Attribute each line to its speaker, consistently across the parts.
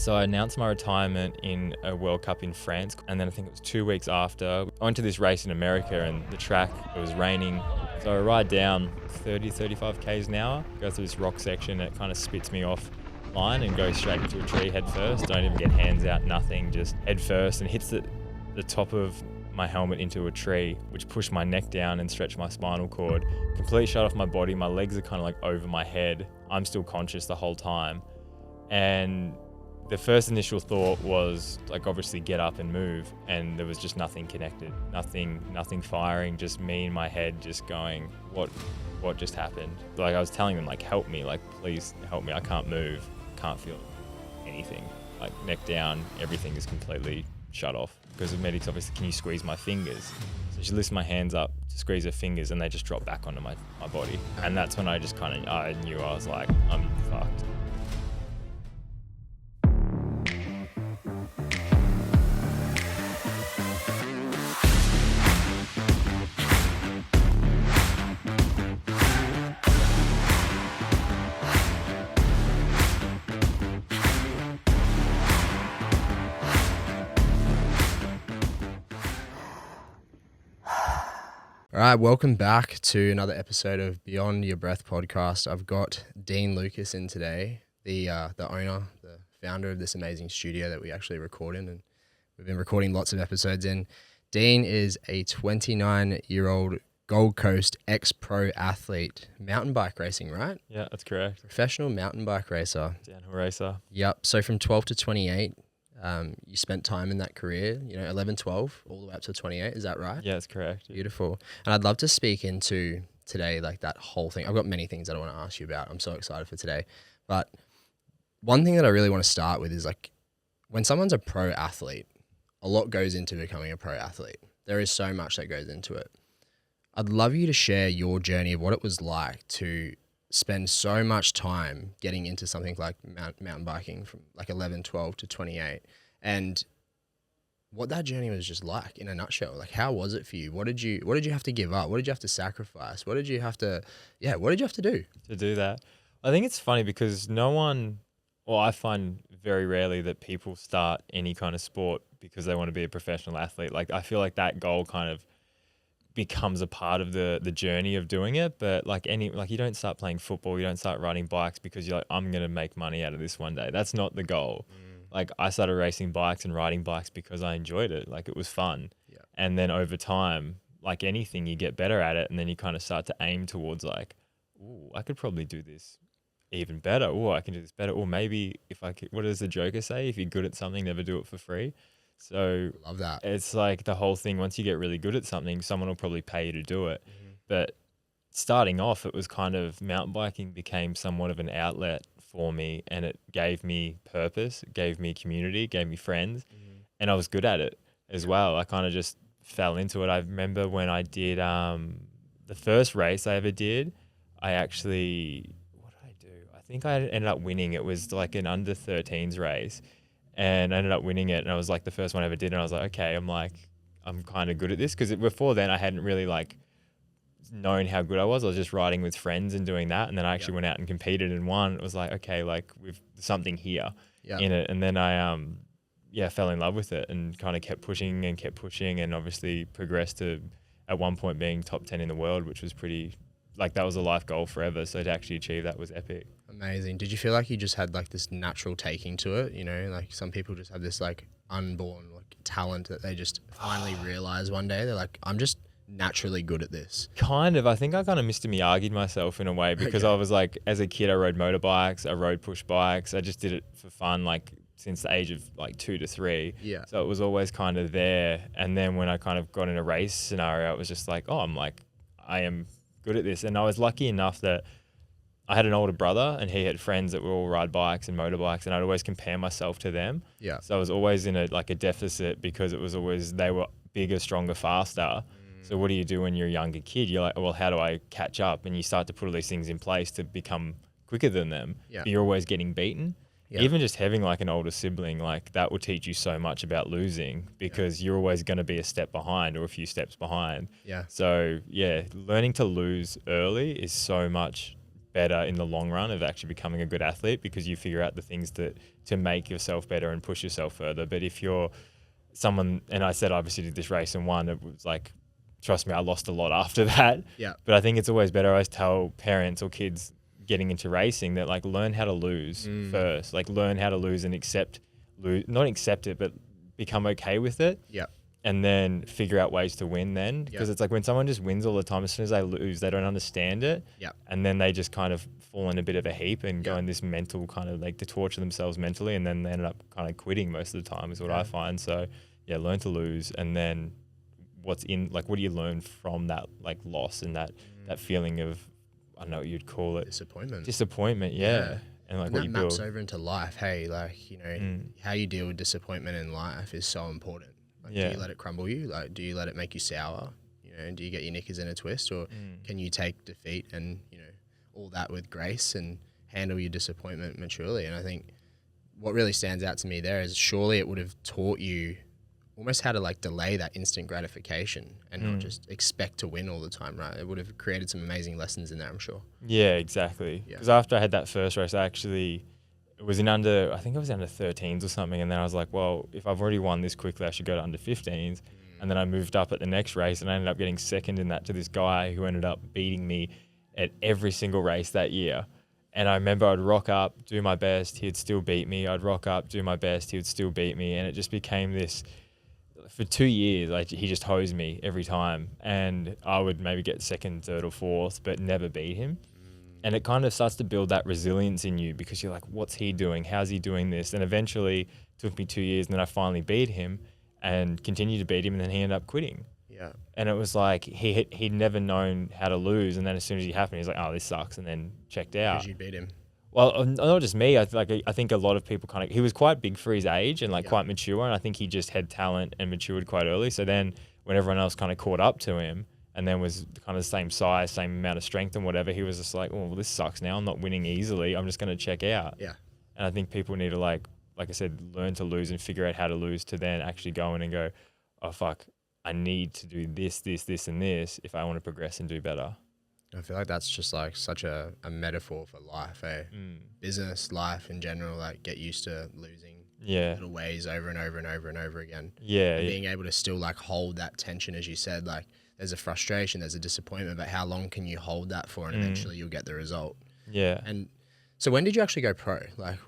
Speaker 1: So I announced my retirement in a World Cup in France. And then I think it was 2 weeks after, I went to this race in America and the track, it was raining. So I ride down 30, 35 Ks an hour, go through this rock section, it kind of spits me off line and goes straight into a tree head first. Don't even get hands out, nothing, just head first, and hits the top of my helmet into a tree, which pushed my neck down and stretched my spinal cord. Completely shut off my body. My legs are kind of like over my head. I'm still conscious the whole time. And the first initial thought was like, obviously get up and move. And there was just nothing connected, nothing firing, just me in my head just going, what just happened? Like I was telling them, like, help me, like, please help me. I can't move, can't feel anything. Like neck down, everything is completely shut off. Because the medics obviously, can you squeeze my fingers? So she lifts my hands up to squeeze her fingers and they just drop back onto my body. And that's when I just I knew I was like, I'm fucked.
Speaker 2: All right, welcome back to another episode of Beyond Your Breath podcast. I've got Dean Lucas in today, the owner, the founder of this amazing studio that we actually record in, and we've been recording lots of episodes in. Dean is a 29-year-old Gold Coast ex-pro athlete, mountain bike racing, right?
Speaker 1: Yeah, that's correct.
Speaker 2: Professional mountain bike racer.
Speaker 1: Downhill racer.
Speaker 2: Yep. So from 12 to 28, you spent time in that career, 11, 12, all the way up to 28. Is that right?
Speaker 1: Yeah, that's correct.
Speaker 2: Beautiful. And I'd love to speak into today, like that whole thing. I've got many things that I want to ask you about. I'm so excited for today. But one thing that I really want to start with is like when someone's a pro athlete, a lot goes into becoming a pro athlete. There is so much that goes into it. I'd love you to share your journey of what it was like to spend so much time getting into something like mountain biking from like 11, 12 to 28, and what that journey was just like in a nutshell. Like, how was it for you? What did you have to give up? What did you have to sacrifice? What did you have to do?
Speaker 1: To do that. I think it's funny because I find very rarely that people start any kind of sport because they want to be a professional athlete. Like, I feel like that goal kind of becomes a part of the journey of doing it. But you don't start playing football, you don't start riding bikes because you're like, I'm going to make money out of this one day. That's not the goal. Like, I started racing bikes and riding bikes because I enjoyed it. Like, it was fun.
Speaker 2: Yeah.
Speaker 1: And then over time, like anything, you get better at it. And then you kind of start to aim towards like, ooh, I could probably do this even better. Ooh, I can do this better. Or maybe if I could, what does the Joker say? If you're good at something, never do it for free. So
Speaker 2: Love that.
Speaker 1: It's like the whole thing, once you get really good at something, someone will probably pay you to do it. But starting off, it was kind of mountain biking became somewhat of an outlet for me, and it gave me purpose, it gave me community, gave me friends, and I was good at it as well. I kind of just fell into it. I remember when I did the first race I ever did, what did I do? I think I ended up winning. It was like an under 13s race. And I ended up winning it, and I was like the first one I ever did, and I was like, okay, I'm kind of good at this, because before then I hadn't really like known how good I was. I was just riding with friends and doing that, and then I actually went out and competed and won. It was like, okay, like we've something here in it, and then I fell in love with it and kind of kept pushing, and obviously progressed to at one point being top 10 in the world, which was pretty, like, that was a life goal forever. So to actually achieve that was epic.
Speaker 2: Amazing. Did you feel like you just had like this natural taking to it? Like some people just have this like unborn like talent that they just finally realize one day. They're like, I'm just naturally good at this.
Speaker 1: Kind of. I think I kind of Mr. Miyagi'd myself in a way, because I was like, as a kid, I rode motorbikes, I rode push bikes. I just did it for fun, like since the age of like 2 to 3.
Speaker 2: Yeah.
Speaker 1: So it was always kind of there. And then when I kind of got in a race scenario, it was just like, I am good at this. And I was lucky enough that I had an older brother and he had friends that would all ride bikes and motorbikes, and I'd always compare myself to them.
Speaker 2: Yeah.
Speaker 1: So I was always in a deficit, because it was always, they were bigger, stronger, faster. So what do you do when you're a younger kid? You're like, well, how do I catch up? And you start to put all these things in place to become quicker than them.
Speaker 2: Yeah.
Speaker 1: But you're always getting beaten.
Speaker 2: Yeah.
Speaker 1: Even just having like an older sibling, like that will teach you so much about losing, because you're always going to be a step behind or a few steps behind.
Speaker 2: Yeah.
Speaker 1: So learning to lose early is so much better in the long run of actually becoming a good athlete, because you figure out the things that to make yourself better and push yourself further. But if you're someone, and I said I obviously did this race and won, it was like, trust me, I lost a lot after that.
Speaker 2: Yeah.
Speaker 1: But I think it's always better. I always tell parents or kids getting into racing that like learn how to lose first. Like learn how to lose and not accept it, but become okay with it.
Speaker 2: Yeah.
Speaker 1: And then figure out ways to win then. Because it's like when someone just wins all the time, as soon as they lose, they don't understand it.
Speaker 2: Yeah.
Speaker 1: And then they just kind of fall in a bit of a heap and go in this mental kind of like to torture themselves mentally. And then they end up kind of quitting most of the time is what I find. So yeah, learn to lose. And then what do you learn from that like loss and that feeling of, I don't know what you'd call it. Disappointment. Yeah. And like what
Speaker 2: that
Speaker 1: you
Speaker 2: maps
Speaker 1: build
Speaker 2: over into life. Hey, like, you know, how you deal with disappointment in life is so important. Like, do you let it crumble you? Like, do you let it make you sour? You know, do you get your knickers in a twist, or can you take defeat and, you know, all that with grace and handle your disappointment maturely? And I think what really stands out to me there is surely it would have taught you almost how to like delay that instant gratification and not just expect to win all the time, right? It would have created some amazing lessons in there, I'm sure.
Speaker 1: Yeah, exactly. Because after I had that first race, I think it was under 13s or something. And then I was like, well, if I've already won this quickly, I should go to under 15s. And then I moved up at the next race and I ended up getting second in that to this guy who ended up beating me at every single race that year. And I remember I'd rock up, do my best, he'd still beat me. I'd rock up, do my best, he would still beat me. And it just became this, for 2 years, like he just hosed me every time. And I would maybe get second, third or fourth, but never beat him. And it kind of starts to build that resilience in you because you're like, what's he doing? How's he doing this? And eventually it took me 2 years and then I finally beat him and continued to beat him. And then he ended up quitting. Yeah. And it was like, he'd never known how to lose. And then as soon as he happened, he's like, oh, this sucks. And then checked out.
Speaker 2: Because you beat him.
Speaker 1: Well, not just me. I think a lot of people he was quite big for his age and like quite mature. And I think he just had talent and matured quite early. So then when everyone else kind of caught up to him, and then was kind of the same size, same amount of strength and whatever, he was just like, oh, well, this sucks now. I'm not winning easily. I'm just going to check out. Yeah. And I think people need to like I said, learn to lose and figure out how to lose to then actually go in and go, oh, fuck, I need to do this, this, this, and this if I want to progress and do better.
Speaker 2: I feel like that's just like such a metaphor for life, eh? Business, life in general, like get used to losing little ways over and over and over and over again. And being able to still like hold that tension, as you said, like there's a frustration, there's a disappointment, but how long can you hold that for? And eventually you'll get the result. Yeah. And so when did you actually go pro? Like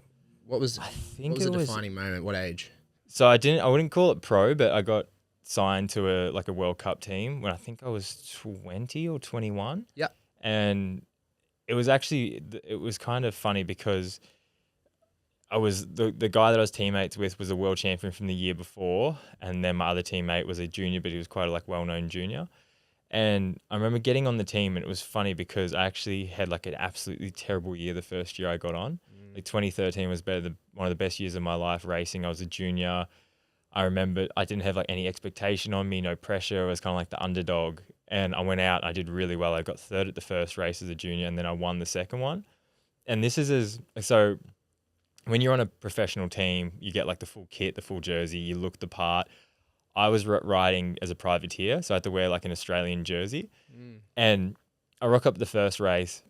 Speaker 2: what was the defining moment? What age?
Speaker 1: So I wouldn't call it pro, but I got signed to a World Cup team when I think I was 20 or 21. Yeah. And it was kind of funny because I was the guy that I was teammates with was a world champion from the year before, and then my other teammate was a junior, but he was quite a well-known junior. And I remember getting on the team, and it was funny because I actually had like an absolutely terrible year the first year I got on. Like 2013 was one of the best years of my life racing. I was a junior. I remember I didn't have like any expectation on me, no pressure. I was kind of like the underdog. And I went out, I did really well. I got third at the first race as a junior, and then I won the second one. And this is so when you're on a professional team, you get like the full kit, the full jersey, you look the part. I was riding as a privateer, so I had to wear like an Australian jersey. And I rock up the first race,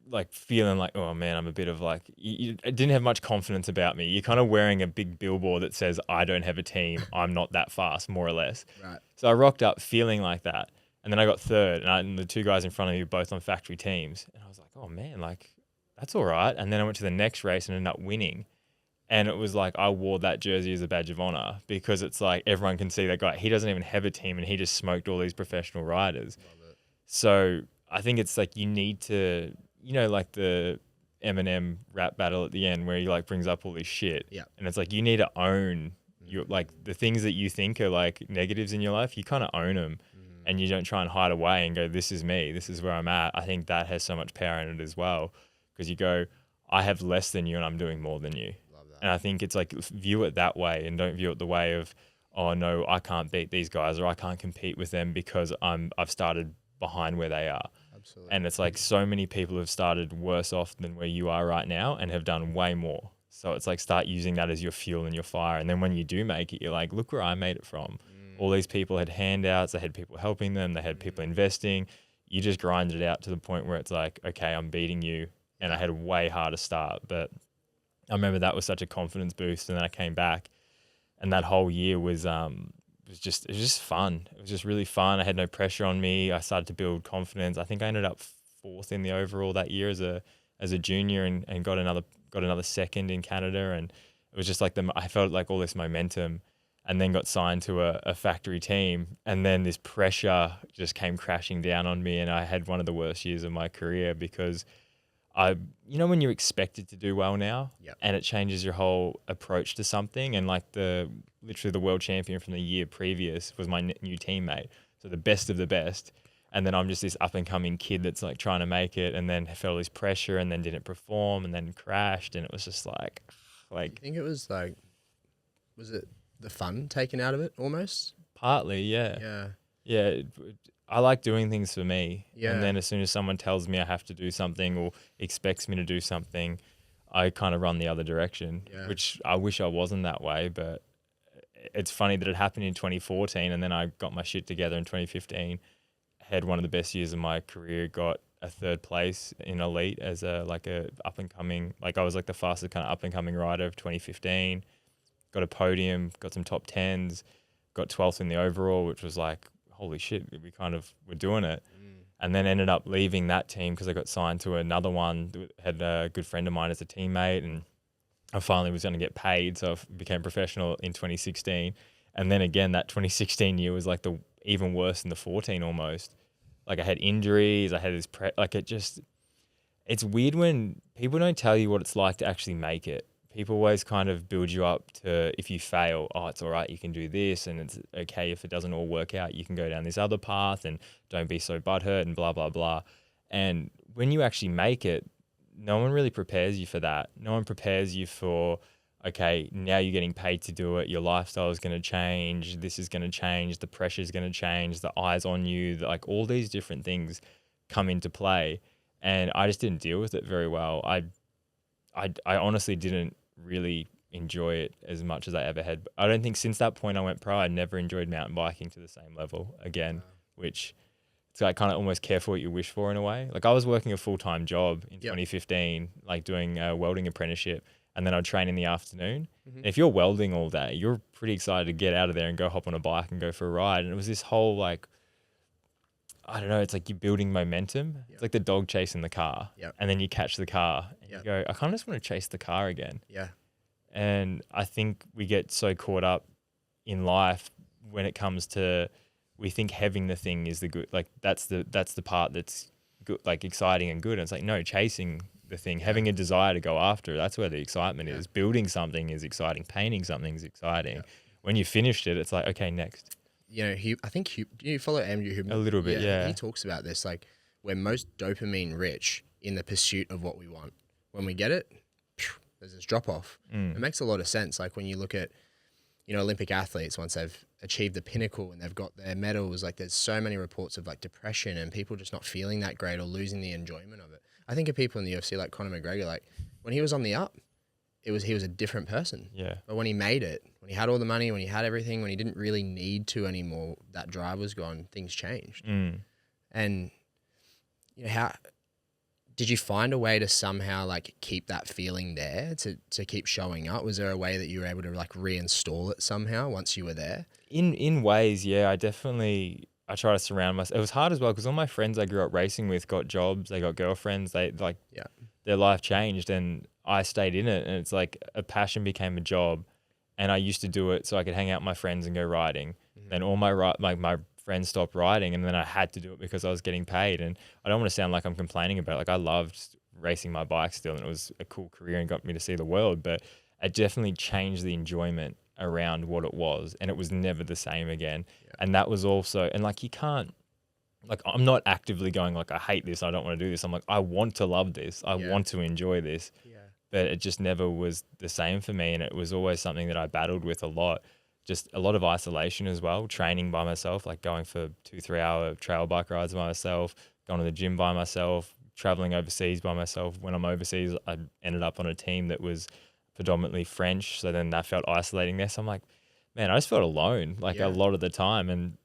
Speaker 1: like feeling like, oh man, I'm a bit of like, you didn't have much confidence about me. You're kind of wearing a big billboard that says, I don't have a team. I'm not that fast, more or less. Right. So I rocked up feeling like that. And then I got third, and the two guys in front of me were both on factory teams. And I was like, oh man, like that's all right. And then I went to the next race and ended up winning. And it was like I wore that jersey as a badge of honor because it's like everyone can see that guy. He doesn't even have a team and he just smoked all these professional riders. So I think it's like you need to, like the Eminem rap battle at the end where he like brings up all this shit. Yeah. And it's like you need to own your like the things that you think are like negatives in your life. You kind of own them and you don't try and hide away and go, this is me. This is where I'm at. I think that has so much power in it as well because you go, I have less than you and I'm doing more than you. And I think it's like view it that way and don't view it the way of, oh no, I can't beat these guys or I can't compete with them because I've started behind where they are. Absolutely. And it's like so many people have started worse off than where you are right now and have done way more. So it's like start using that as your fuel and your fire. And then when you do make it, you're like, look where I made it from. All these people had handouts, they had people helping them, they had people investing. you just grind it out to the point where it's like, okay, I'm beating you. And I had a way harder start. But I remember that was such a confidence boost. And then I came back, and that whole year was it was just fun. It was just really fun. I had no pressure on me. I started to build confidence. I think I ended up fourth in the overall that year as a junior, and got another second in Canada. And it was just like I felt like all this momentum, and then got signed to a factory team, and then this pressure just came crashing down on me, and I had one of the worst years of my career because when you're expected to do well now,
Speaker 2: Yep.
Speaker 1: and it changes your whole approach to something, and like literally the world champion from the year previous was my new teammate, so the best of the best, and then I'm just this up and coming kid that's like trying to make it, and then felt this pressure, and then didn't perform, and then crashed, and it was just like.
Speaker 2: I think it was like, was it the fun taken out of it almost?
Speaker 1: Partly, yeah.
Speaker 2: Yeah.
Speaker 1: Yeah, I like doing things for me.
Speaker 2: Yeah.
Speaker 1: And then as soon as someone tells me I have to do something or expects me to do something, I kind of run the other direction, which I wish I wasn't that way. But it's funny that it happened in 2014, and then I got my shit together in 2015, had one of the best years of my career, got a third place in elite as a up and coming, I was like the fastest kind of up and coming rider of 2015, got a podium, got some top 10s, got 12th in the overall, which was like, holy shit, we kind of were doing it. And then ended up leaving that team because I got signed to another one, had a good friend of mine as a teammate, and I finally was going to get paid. So I became professional in 2016. And then again, that 2016 year was like even worse than the 14 almost. Like I had injuries, I had this, it's weird when people don't tell you what it's like to actually make it. People always kind of build you up to, if you fail, oh, it's all right, you can do this, and it's okay if it doesn't all work out, you can go down this other path, and don't be so butthurt, and blah, blah, blah. And when you actually make it, no one really prepares you for that. No one prepares you for, okay, now you're getting paid to do it, your lifestyle is going to change, this is going to change, the pressure is going to change, the eyes on you, like all these different things come into play. And I just didn't deal with it very well. I honestly didn't really enjoy it as much as I ever had. I don't think since that point I went pro, I never enjoyed mountain biking to the same level again, which it's like kind of almost careful what you wish for in a way. Like I was working a full-time job in 2015, like doing a welding apprenticeship, and then I'd train in the afternoon. And if you're welding all day, you're pretty excited to get out of there and go hop on a bike and go for a ride. And it was this whole like, I don't know, it's like you're building momentum. It's like the dog chasing the car. And then you catch the car and you go, I kind of just want to chase the car again. And I think we get so caught up in life when it comes to, we think having the thing is the good, like that's the part that's good, like exciting and good. And it's like, no, chasing the thing, having a desire to go after, that's where the excitement is. Building something is exciting. Painting something is exciting. When you finished it, it's like, okay, next.
Speaker 2: You know, I think do you follow Andrew Huberman?
Speaker 1: A little bit, yeah.
Speaker 2: He talks about this, like we're most dopamine rich in the pursuit of what we want. When we get it, there's this drop off. It makes a lot of sense. Like when you look at, Olympic athletes, once they've achieved the pinnacle and they've got their medals, like there's so many reports of like depression and people just not feeling that great or losing the enjoyment of it. I think of people in the UFC like Conor McGregor, like when he was on the up, he was a different person.
Speaker 1: Yeah.
Speaker 2: But when he made it, when he had all the money, when he had everything, when he didn't really need to anymore, that drive was gone, things changed. And how did you find a way to somehow like keep that feeling there to keep showing up? Was there a way that you were able to like reinstall it somehow once you were there? In
Speaker 1: ways, yeah. I try to surround myself. It was hard as well because all my friends I grew up racing with got jobs, they got girlfriends, their life changed, and I stayed in it, and it's like a passion became a job, and I used to do it so I could hang out with my friends and go riding. Then all my friends stopped riding, and then I had to do it because I was getting paid. And I don't want to sound like I'm complaining about it. Like I loved racing my bike still, and it was a cool career and got me to see the world, but it definitely changed the enjoyment around what it was, and it was never the same again. And that was also, and like you can't, like I'm not actively going like I hate this, I don't want to do this. I'm like I want to love this, I want to enjoy this, but it just never was the same for me. And it was always something that I battled with a lot. Just a lot of isolation as well, training by myself, like going for 2-3 hour trail bike rides by myself, going to the gym by myself, traveling overseas by myself. When I'm overseas, I ended up on a team that was predominantly French, so then that felt isolating there. So I'm like, man, I just felt alone a lot of the time. And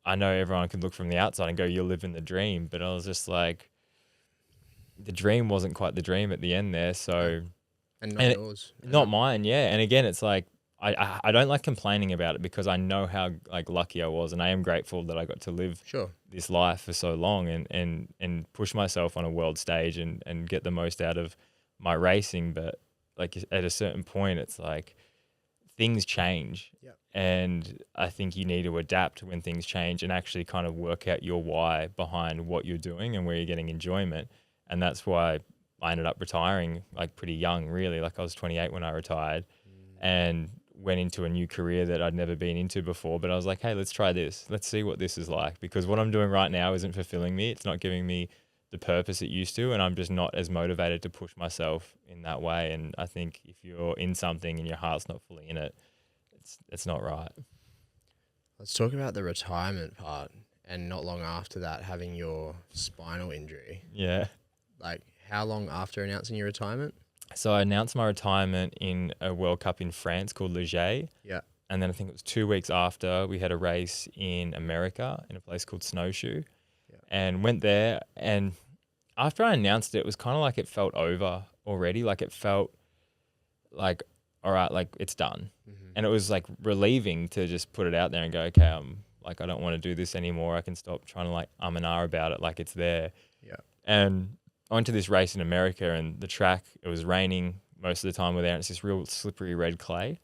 Speaker 1: I know everyone could look from the outside and go, you're living the dream. But I was just like, the dream wasn't quite the dream at the end there. So,
Speaker 2: And not
Speaker 1: and
Speaker 2: yours.
Speaker 1: not mine. Yeah. And again, it's like, I don't like complaining about it because I know how like lucky I was, and I am grateful that I got to live
Speaker 2: Sure.
Speaker 1: this life for so long and push myself on a world stage and get the most out of my racing. But like at a certain point, it's like things change.
Speaker 2: Yep.
Speaker 1: And I think you need to adapt when things change and actually kind of work out your why behind what you're doing and where you're getting enjoyment. And that's why I ended up retiring like pretty young, really. Like I was 28 when I retired and went into a new career that I'd never been into before. But I was like, hey, let's try this. Let's see what this is like. Because what I'm doing right now isn't fulfilling me. It's not giving me the purpose it used to. And I'm just not as motivated to push myself in that way. And I think if you're in something and your heart's not fully in it, it's not right.
Speaker 2: Let's talk about the retirement part, and not long after that, having your spinal injury.
Speaker 1: Yeah.
Speaker 2: Like, how long after announcing your retirement?
Speaker 1: So I announced my retirement in a World Cup in France called Leger.
Speaker 2: Yeah.
Speaker 1: And then I think it was 2 weeks after we had a race in America in a place called Snowshoe.
Speaker 2: Yeah.
Speaker 1: And went there. And after I announced it, it was kind of like it felt over already. Like it felt like, all right, like it's done. And it was like relieving to just put it out there and go, okay, like, I don't want to do this anymore. I can stop trying to like and ah about it. Like it's there.
Speaker 2: Yeah.
Speaker 1: And I went to this race in America, and the track, it was raining most of the time we're there. And it's this real slippery red clay,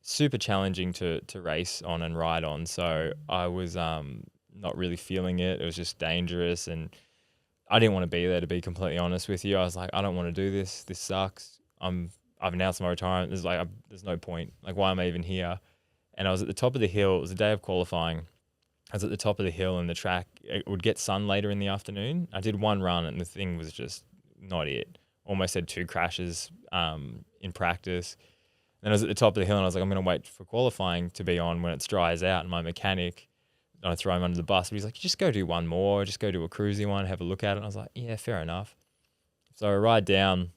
Speaker 1: super challenging to race on and ride on. So I was not really feeling it. It was just dangerous. And I didn't want to be there, to be completely honest with you. I was like, I don't want to do this. This sucks. I've announced my retirement. There's no point. Like, why am I even here? And I was at the top of the hill. It was the day of qualifying. I was at the top of the hill, and the track, it would get sun later in the afternoon. I did one run, and the thing was just not it. Almost had 2 crashes in practice. Then I was at the top of the hill, and I was like, I'm going to wait for qualifying to be on when it dries out. And my mechanic, I throw him under the bus, but he's like, just go do one more. Just go do a cruisy one, have a look at it. And I was like, yeah, fair enough. So I ride down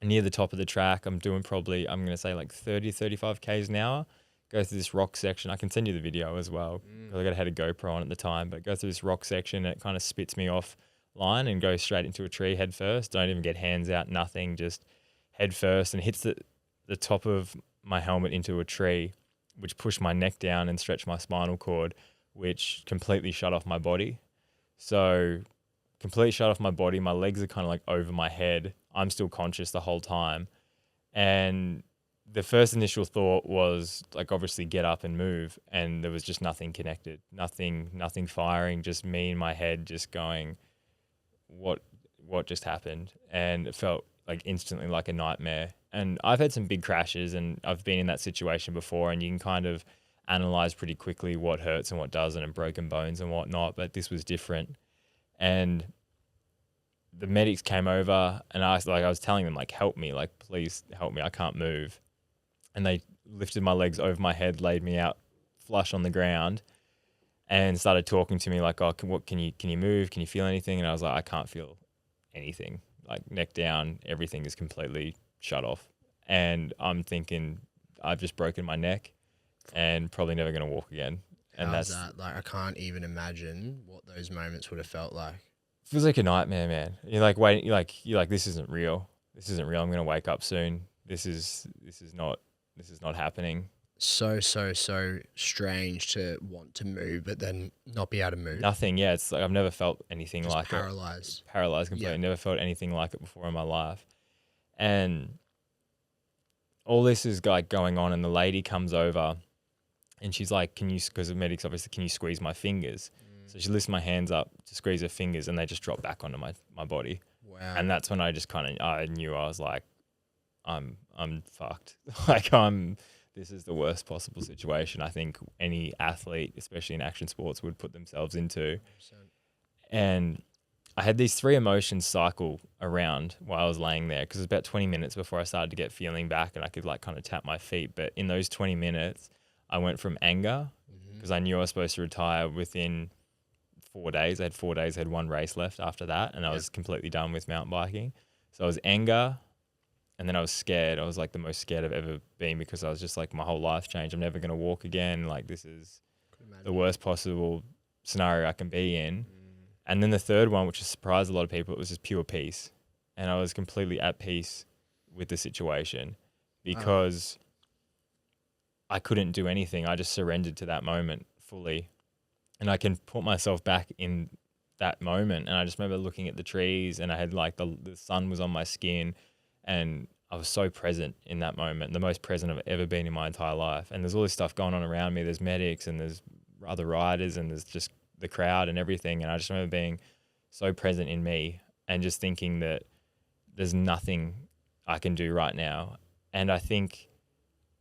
Speaker 1: near the top of the track. I'm doing probably, I'm going to say like 30, 35 Ks an hour. Go through this rock section. I can send you the video as well, because I had a GoPro on at the time, but go through this rock section, and it kind of spits me off line and goes straight into a tree head first. Don't even get hands out, nothing, just head first, and hits the top of my helmet into a tree, which pushed my neck down and stretched my spinal cord, which completely shut off my body. So completely shut off my body. My legs are kind of like over my head. I'm still conscious the whole time. And the first initial thought was like, obviously get up and move. And there was just nothing connected, nothing firing, just me in my head just going, what just happened? And it felt like instantly like a nightmare. And I've had some big crashes, and I've been in that situation before, and you can kind of analyze pretty quickly what hurts and what doesn't, and broken bones and whatnot. But this was different. And the medics came over, and I was telling them, like, help me, like, please help me. I can't move. And they lifted my legs over my head, laid me out flush on the ground, and started talking to me like, oh, can you move? Can you feel anything? And I was like, I can't feel anything. Like, neck down, everything is completely shut off. And I'm thinking, I've just broken my neck and probably never going to walk again. And
Speaker 2: How's that? Like, I can't even imagine what those moments would have felt like.
Speaker 1: Feels like a nightmare, man. You're like waiting. You're like, this isn't real. This isn't real. I'm gonna wake up soon. This is not happening.
Speaker 2: So strange to want to move, but then not be able to move.
Speaker 1: Nothing. Yeah, it's like I've never felt anything
Speaker 2: Just
Speaker 1: like
Speaker 2: paralyzed.
Speaker 1: it. Paralyzed completely.
Speaker 2: Yeah.
Speaker 1: Never felt anything like it before in my life. And all this is like going on, and the lady comes over, and she's like, "Can you?" Because the medics obviously, can you squeeze my fingers? So she lifts my hands up to squeeze her fingers, and they just drop back onto my body.
Speaker 2: Wow.
Speaker 1: And that's when I just I knew I was like, I'm fucked. This is the worst possible situation I think any athlete, especially in action sports, would put themselves into.
Speaker 2: 100%.
Speaker 1: And I had these 3 emotions cycle around while I was laying there, because it was about 20 minutes before I started to get feeling back, and I could like kind of tap my feet. But in those 20 minutes, I went from anger, because I knew I was supposed to retire within 4 days. I had 4 days, I had 1 race left after that, and I was completely done with mountain biking. So I was anger, and then I was scared. I was like the most scared I've ever been, because I was just like, my whole life changed. I'm never going to walk again. Like, this is the worst possible scenario I can be in. And then the third one, which has surprised a lot of people, it was just pure peace. And I was completely at peace with the situation because I couldn't do anything. I just surrendered to that moment fully. And I can put myself back in that moment. And I just remember looking at the trees, and I had like the sun was on my skin, and I was so present in that moment, the most present I've ever been in my entire life. And there's all this stuff going on around me. There's medics and there's other riders and there's just the crowd and everything. And I just remember being so present in me and just thinking that there's nothing I can do right now. And I think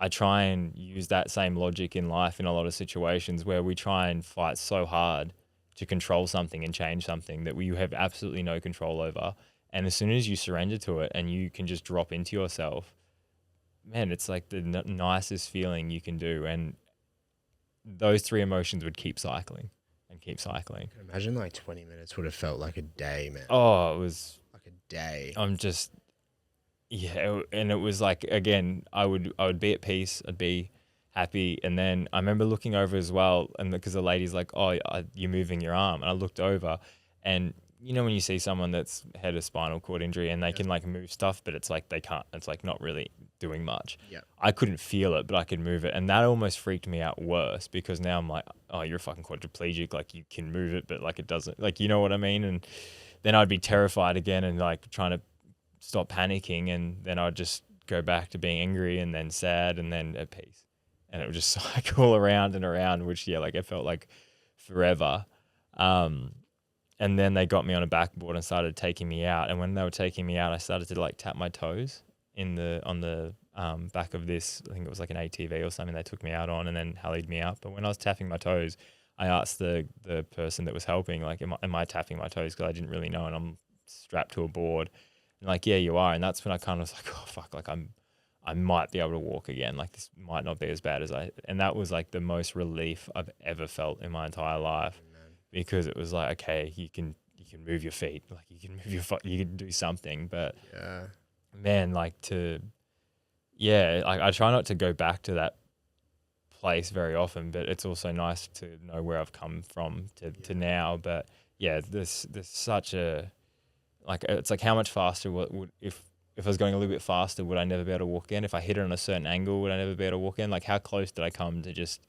Speaker 1: I try and use that same logic in life in a lot of situations where we try and fight so hard to control something and change something that you have absolutely no control over. And as soon as you surrender to it and you can just drop into yourself, man, it's like the nicest feeling you can do. And those three emotions would keep cycling and keep cycling.
Speaker 2: Imagine like 20 minutes would have felt like a day, man.
Speaker 1: Oh, it was
Speaker 2: Like a day.
Speaker 1: I'm just, yeah. And it was like, again, I would be at peace. I'd be happy. And then I remember looking over as well. And because the lady's like, oh, you're moving your arm. And I looked over, and you know, when you see someone that's had a spinal cord injury and they can like move stuff, but it's like they can't, it's like not really doing much.
Speaker 2: Yeah.
Speaker 1: I couldn't feel it, but I could move it. And that almost freaked me out worse because now I'm like, oh, you're a fucking quadriplegic. Like you can move it, but like it doesn't, like, you know what I mean? And then I'd be terrified again and like trying to stop panicking. And then I'd just go back to being angry and then sad and then at peace. And it would just cycle around and around, which, yeah, like it felt like forever. And then they got me on a backboard and started taking me out. And when they were taking me out, I started to like tap my toes on the back of this. I think it was like an ATV or something they took me out on and then helied me up. But when I was tapping my toes, I asked the person that was helping, like, am I tapping my toes? Because I didn't really know. And I'm strapped to a board. And like, yeah, you are. And that's when I kind of was like, oh, fuck, like I might be able to walk again. Like this might not be as bad as and that was like the most relief I've ever felt in my entire life. Because it was like, okay, you can move your feet, like you can move you can do something. But
Speaker 2: Yeah.
Speaker 1: man, like I try not to go back to that place very often, but it's also nice to know where I've come from to now. But yeah, there's such a, like, it's like how much faster would if I was going a little bit faster, would I never be able to walk again? If I hit it on a certain angle, would I never be able to walk again? Like how close did I come to just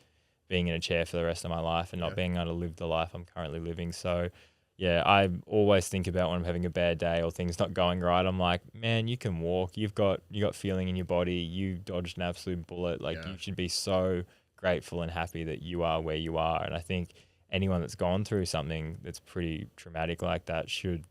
Speaker 1: being in a chair for the rest of my life and not being able to live the life I'm currently living? So yeah, I always think about when I'm having a bad day or things not going right, I'm like, man, you can walk. You got feeling in your body. You dodged an absolute bullet. Like you should be so grateful and happy that you are where you are. And I think anyone that's gone through something that's pretty traumatic like that should,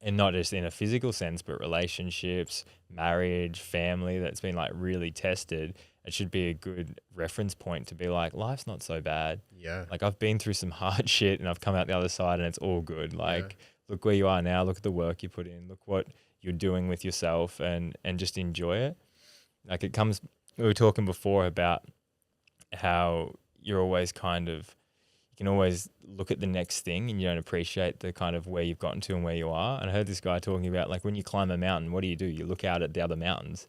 Speaker 1: and not just in a physical sense, but relationships, marriage, family that's been like really tested, it should be a good reference point to be like, life's not so bad.
Speaker 2: Yeah.
Speaker 1: Like I've been through some hard shit and I've come out the other side and it's all good. Like look where you are now, look at the work you put in, look what you're doing with yourself and just enjoy it. Like we were talking before about how you're always you can always look at the next thing and you don't appreciate the kind of where you've gotten to and where you are. And I heard this guy talking about like when you climb a mountain, what do? You look out at the other mountains,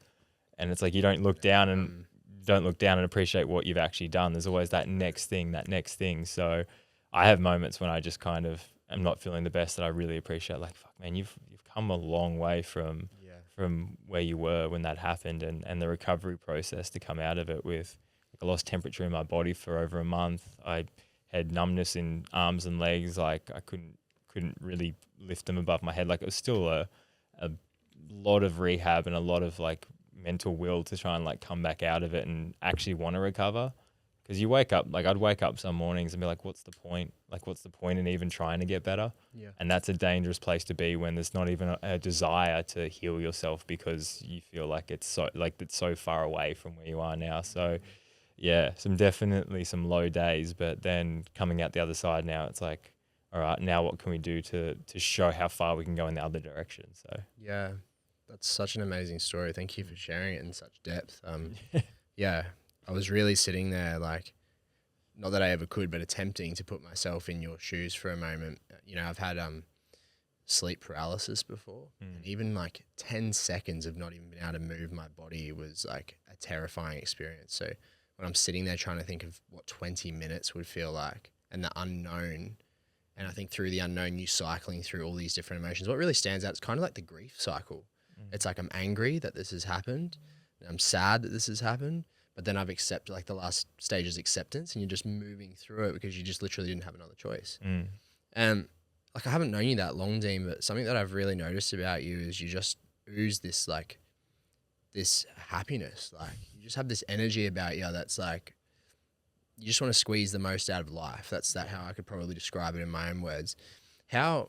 Speaker 1: and it's like you don't look down and appreciate what you've actually done. There's always that next thing. So I have moments when I just kind of am not feeling the best that I really appreciate. Like, fuck, man, you've come a long way from where you were when that happened, and the recovery process to come out of it with, like, I lost temperature in my body for over a month. I had numbness in arms and legs. Like I couldn't really lift them above my head. Like it was still a lot of rehab and a lot of like mental will to try and like come back out of it and actually want to recover. Because you wake up, like I'd wake up some mornings and be like, what's the point? Like what's the point in even trying to get better? Yeah. And that's a dangerous place to be when there's not even a desire to heal yourself because you feel like it's so far away from where you are now. So yeah, definitely some low days, but then coming out the other side now, it's like, all right, now what can we do to show how far we can go in the other direction? So
Speaker 2: yeah, that's such an amazing story. Thank you for sharing it in such depth. Yeah, I was really sitting there like, not that I ever could, but attempting to put myself in your shoes for a moment. You know, I've had sleep paralysis before, and even like 10 seconds of not even being able to move my body was like a terrifying experience. So when I'm sitting there trying to think of what 20 minutes would feel like, and the unknown. And I think through the unknown, you cycling through all these different emotions. What really stands out is kind of like the grief cycle. It's like I'm angry that this has happened. I'm sad that this has happened. But then I've accepted, like the last stage is acceptance, and you're just moving through it because you just literally didn't have another choice. And like I haven't known you that long, Dean, but something that I've really noticed about you is you just ooze this like this happiness. Like you just have this energy about you that's like you just want to squeeze the most out of life. That's how I could probably describe it in my own words. How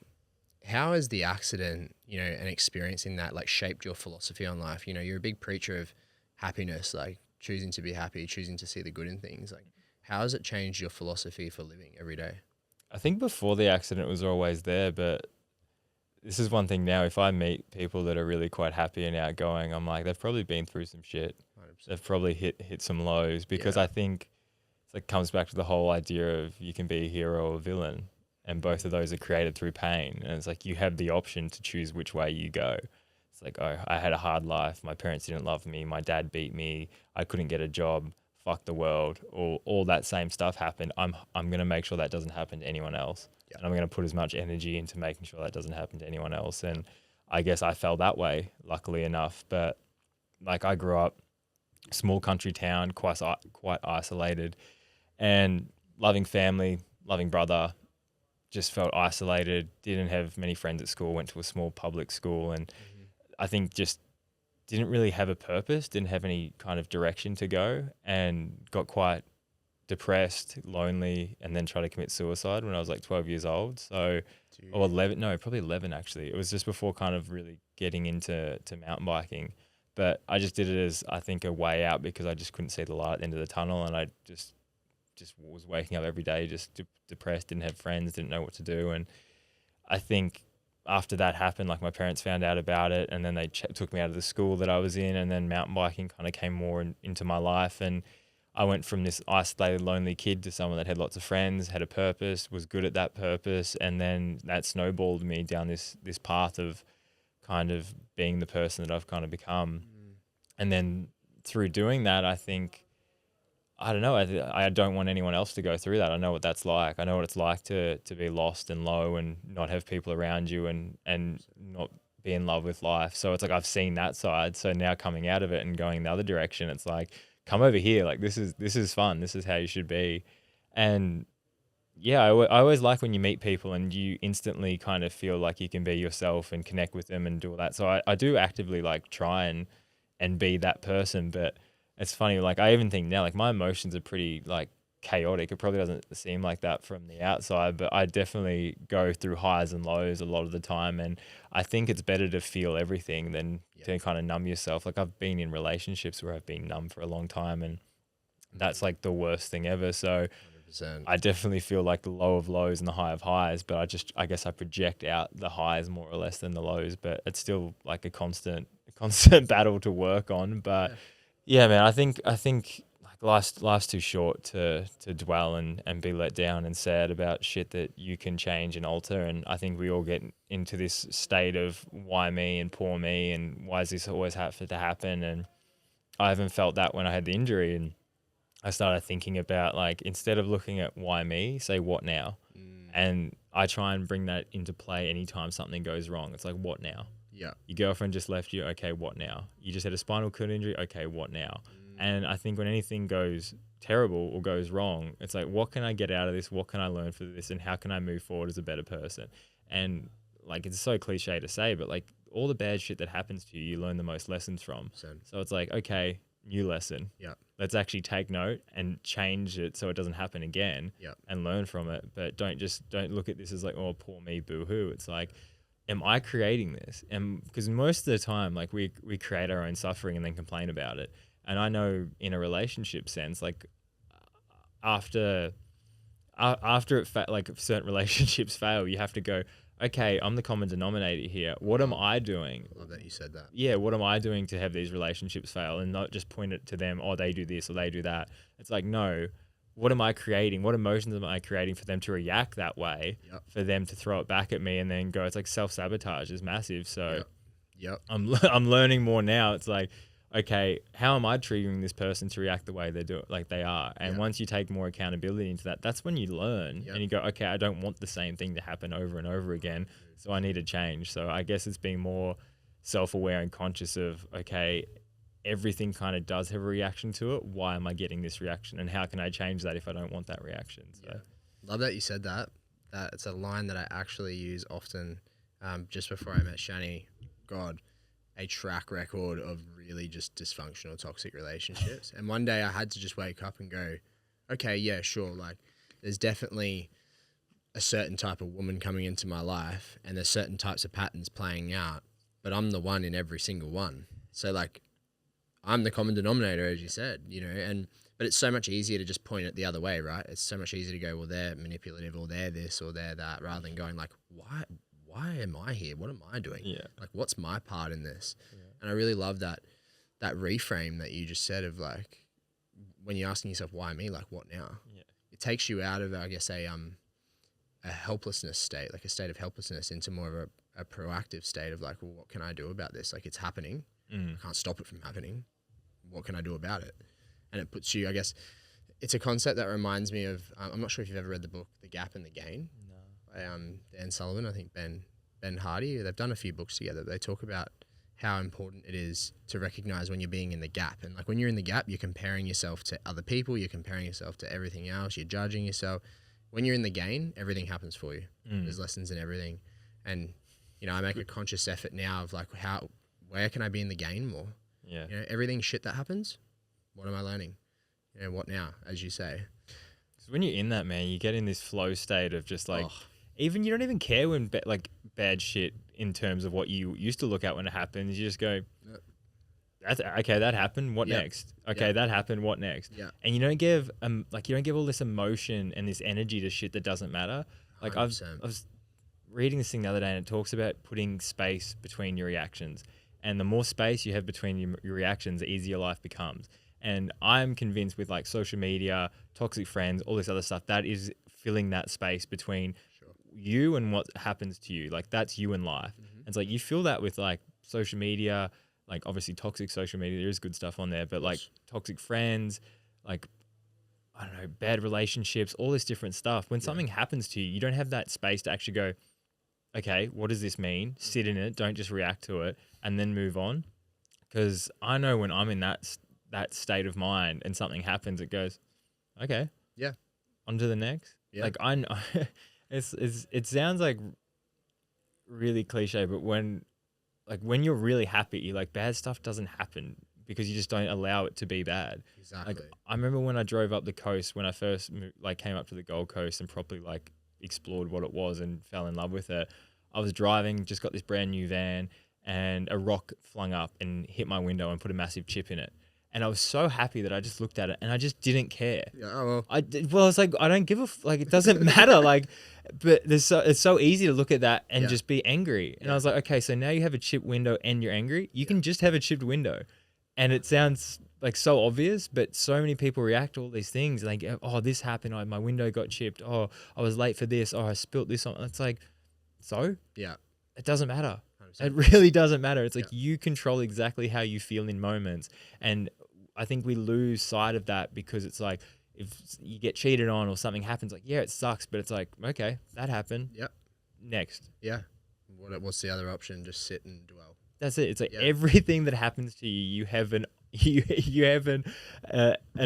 Speaker 2: has the accident, and experiencing that like shaped your philosophy on life? You're a big preacher of happiness, like choosing to be happy, choosing to see the good in things. Like how has it changed your philosophy for living every day?
Speaker 1: I think before the accident it was always there, but this is one thing now. If I meet people that are really quite happy and outgoing, I'm like, they've probably been through some shit.
Speaker 2: 100%.
Speaker 1: They've probably hit some lows, because I think it comes back to the whole idea of you can be a hero or a villain, and both of those are created through pain. And it's like you have the option to choose which way you go. It's like, oh, I had a hard life. My parents didn't love me. My dad beat me. I couldn't get a job. Fuck the world. All that same stuff happened. I'm going to make sure that doesn't happen to anyone else. Yeah. And I'm going to put as much energy into making sure that doesn't happen to anyone else. And I guess I fell that way, luckily enough. But like I grew up, small country town, quite isolated, and loving family, loving brother, just felt isolated, didn't have many friends at school, went to a small public school, and I think just didn't really have a purpose, didn't have any kind of direction to go, and got quite depressed, lonely, and then tried to commit suicide when I was like 12 years old. So, or 11, no, probably 11 actually. It was just before kind of really getting into mountain biking. But I just did it as, I think, a way out, because I just couldn't see the light at the end of the tunnel, and I just was waking up every day just depressed, didn't have friends, didn't know what to do. And I think after that happened, like my parents found out about it, and then they took me out of the school that I was in, and then mountain biking kind of came more into my life. And I went from this isolated, lonely kid to someone that had lots of friends, had a purpose, was good at that purpose, and then that snowballed me down this path of kind of being the person that I've kind of become. And then through doing that, I think, I don't know, I don't want anyone else to go through that. I know what that's like. I know what it's like to be lost and low and not have people around you and not be in love with life. So it's like I've seen that side. So now coming out of it and going the other direction, it's like, come over here. Like this is fun. This is how you should be. And yeah, I always like when you meet people and you instantly kind of feel like you can be yourself and connect with them and do all that. So I do actively like try and be that person. But it's funny, like I even think now, like my emotions are pretty like chaotic. It probably doesn't seem like that from the outside, but I definitely go through highs and lows a lot of the time. And I think it's better to feel everything than to kind of numb yourself. Like I've been in relationships where I've been numb for a long time, and that's like the worst thing ever. So 100%. I definitely feel like the low of lows and the high of highs, but I guess I project out the highs more or less than the lows, but it's still like a constant battle to work on. But yeah, man, I think like life's too short to dwell and be let down and sad about shit that you can change and alter. And I think we all get into this state of why me and poor me and why does this always have to happen? And I haven't felt that when I had the injury, and I started thinking about like, instead of looking at why me, say what now? And I try and bring that into play anytime something goes wrong. It's like, what now? Yeah. Your girlfriend just left you. Okay, what now? You just had a spinal cord injury. Okay, what now? And I think when anything goes terrible or goes wrong, it's like, what can I get out of this? What can I learn from this? And how can I move forward as a better person? And like, it's so cliche to say, but like all the bad shit that happens to you, you learn the most lessons from. So it's like, okay, new lesson. Yeah. Let's actually take note and change it so it doesn't happen again. Yeah. And learn from it. But don't look at this as like, oh, poor me, boo hoo. It's like, am I creating this? And because most of the time, like we create our own suffering and then complain about it. And I know in a relationship sense, like after like certain relationships fail, you have to go, okay, I'm the common denominator here. What am I doing?
Speaker 2: I love that you said that.
Speaker 1: Yeah, what am I doing to have these relationships fail, and not just point it to them, oh, they do this or they do that. It's like, no, what am I creating? What emotions am I creating for them to react that way, for them to throw it back at me and then go? It's like self-sabotage is massive. So I'm learning more now. It's like, okay, how am I triggering this person to react the way they do it, like they are? And once you take more accountability into that, that's when you learn and you go, okay, I don't want the same thing to happen over and over again. So I need to change. So I guess it's being more self-aware and conscious of, okay, everything kind of does have a reaction to it. Why am I getting this reaction? And how can I change that if I don't want that reaction? So
Speaker 2: Love that you said that. It's a line that I actually use often. Just before I met Shani, God, a track record of really just dysfunctional, toxic relationships. And one day I had to just wake up and go, okay, yeah, sure. Like, there's definitely a certain type of woman coming into my life, and there's certain types of patterns playing out, but I'm the one in every single one. So like, I'm the common denominator, as you said, but it's so much easier to just point it the other way, right? It's so much easier to go, well, they're manipulative, or they're this, or they're that, rather than going like, why am I here? What am I doing?
Speaker 1: yeah,
Speaker 2: Like, what's my part in this? And I really love that reframe that you just said of like, when you're asking yourself, why me? Like, what now?
Speaker 1: yeah,
Speaker 2: It takes you out of, I guess, a helplessness state, like a state of helplessness, into more of a proactive state of like, well, what can I do about this? Like, it's happening. I can't stop it from happening. What can I do about it? And it puts you, I guess, it's a concept that reminds me of, I'm not sure if you've ever read the book, The Gap and the Gain.
Speaker 1: no,
Speaker 2: By Dan Sullivan, I think Ben Hardy. They've done a few books together. They talk about how important it is to recognize when you're being in the gap. And like, when you're in the gap, you're comparing yourself to other people, you're comparing yourself to everything else, you're judging yourself. When you're in the gain, everything happens for you. There's lessons in everything. And, I make a conscious effort now of like, where can I be in the gain more?
Speaker 1: yeah.
Speaker 2: Everything shit that happens, what am I learning? What now, as you say?
Speaker 1: So when you're in that, man, you get in this flow state of just like, even you don't even care when bad shit in terms of what you used to look at when it happens. You just go, that's okay. That happened. What next? Okay, that happened. What next?
Speaker 2: Yeah.
Speaker 1: And you don't give you don't give all this emotion and this energy to shit that doesn't matter. Like I was reading this thing the other day, and it talks about putting space between your reactions. And the more space you have between your reactions, the easier life becomes. And I'm convinced with like social media, toxic friends, all this other stuff, that is filling that space between you and what happens to you. Like, that's you in life. It's like you feel that with like social media, like obviously toxic social media, there is good stuff on there, but like toxic friends, like, I don't know, bad relationships, all this different stuff. When something happens to you, you don't have that space to actually go, okay, what does this mean? Sit in it, don't just react to it, and then move on. Because I know when I'm in that state of mind and something happens, it goes, okay,
Speaker 2: Yeah.
Speaker 1: on to the next.
Speaker 2: Yeah.
Speaker 1: Like I know, it sounds like really cliche, but when you're really happy, like bad stuff doesn't happen because you just don't allow it to be bad.
Speaker 2: Exactly.
Speaker 1: Like I remember when I drove up the coast, when I first came up to the Gold Coast and properly like explored what it was and fell in love with it. I was driving, just got this brand new van, and a rock flung up and hit my window and put a massive chip in it. And I was so happy that I just looked at it and I just didn't care.
Speaker 2: Yeah, oh, well.
Speaker 1: It's like, I don't give it doesn't matter. Like, but it's so easy to look at that and just be angry. And I was like, okay, so now you have a chipped window and you're angry. You can just have a chipped window. And it sounds like so obvious, but so many people react to all these things. Like, oh, this happened. My window got chipped. Oh, I was late for this. Oh, I spilt this on. It's like, so?
Speaker 2: Yeah.
Speaker 1: It doesn't matter.
Speaker 2: 100%.
Speaker 1: It really doesn't matter. It's like you control exactly how you feel in moments. And I think we lose sight of that because it's like, if you get cheated on or something happens, like, yeah, it sucks, but it's like, okay, that happened.
Speaker 2: Yep.
Speaker 1: Next.
Speaker 2: Yeah. What's the other option? Just sit and dwell.
Speaker 1: That's it. It's like everything that happens to you, you have an